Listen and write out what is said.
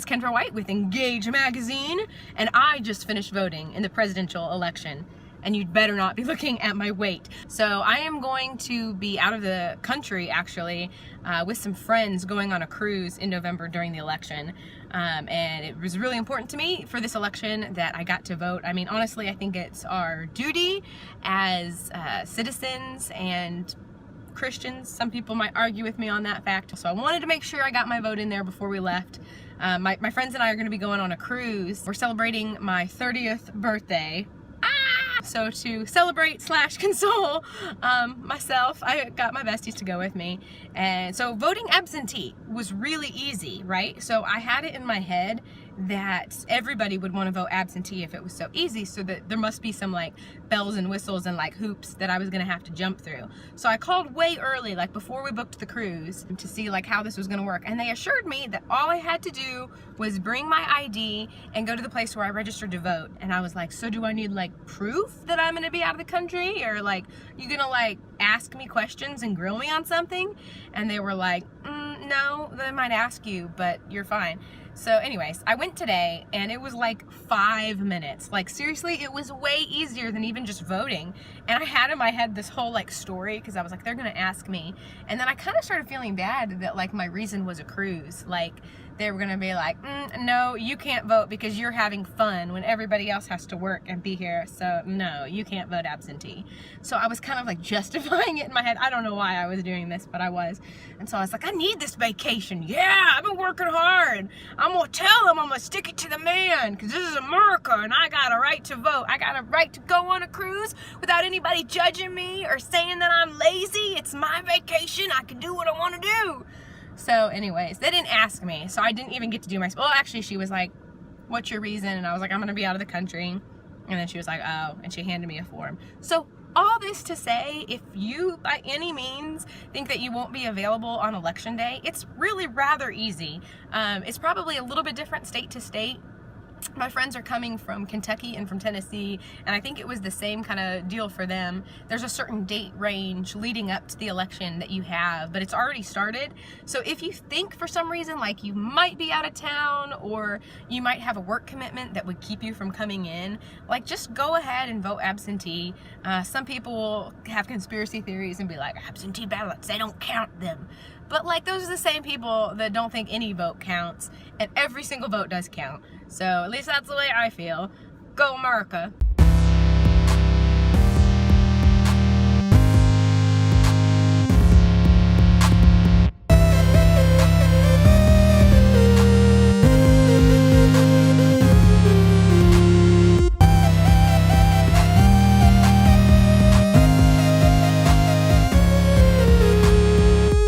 is Kendra White with Engage Magazine, and I just finished voting in the presidential election. And you'd better not be looking at my weight. So I am going to be out of the country, actually, with some friends going on a cruise in November during the election. And it was really important to me for this election that I got to vote. I mean, honestly, I think it's our duty as citizens and Christians. Some people might argue with me on that fact. So I wanted to make sure I got my vote in there before we left. My friends and I are going to be going on a cruise. We're celebrating my 30th birthday. So to celebrate / console myself, I got my besties to go with me. And so voting absentee was really easy, right? So I had it in my head that everybody would want to vote absentee if it was so easy, so that there must be some like bells and whistles and like hoops that I was gonna have to jump through. So I called way early, like before we booked the cruise, to see like how this was gonna work, and they assured me that all I had to do was bring my ID and go to the place where I registered to vote. And I was like, so do I need like proof that I'm gonna be out of the country, or like you gonna like ask me questions and grill me on something? And they were like, no, they might ask you, but you're fine. So anyways, I went today and it was like 5 minutes. Like seriously, it was way easier than even just voting. And I had in my head this whole like story, because I was like, they're gonna ask me. And then I kind of started feeling bad that like my reason was a cruise. Like they were gonna be like, no, you can't vote because you're having fun when everybody else has to work and be here. So no, you can't vote absentee. So I was kind of like justifying it in my head. I don't know why I was doing this, but I was. And so I was like, I need this vacation. Yeah, I've been working hard. I'm gonna tell them I'm gonna stick it to the man, because this is America and I got a right to vote. I got a right to go on a cruise without anybody judging me or saying that I'm lazy. It's my vacation. I can do what I want to do. So anyways, they didn't ask me, so I didn't even get to do my, well actually she was like, what's your reason? And I was like, I'm gonna be out of the country. And then she was like, oh, and she handed me a form. So all this to say, if you by any means think that you won't be available on election day, it's really rather easy. It's probably a little bit different state to state. My friends are coming from Kentucky and from Tennessee, and I think it was the same kind of deal for them. There's a certain date range leading up to the election that you have, but it's already started. So if you think for some reason like you might be out of town, or you might have a work commitment that would keep you from coming in, like just go ahead and vote absentee. Some people will have conspiracy theories and be like, absentee ballots, they don't count them. But like those are the same people that don't think any vote counts, and every single vote does count. So at least that's the way I feel. Go America.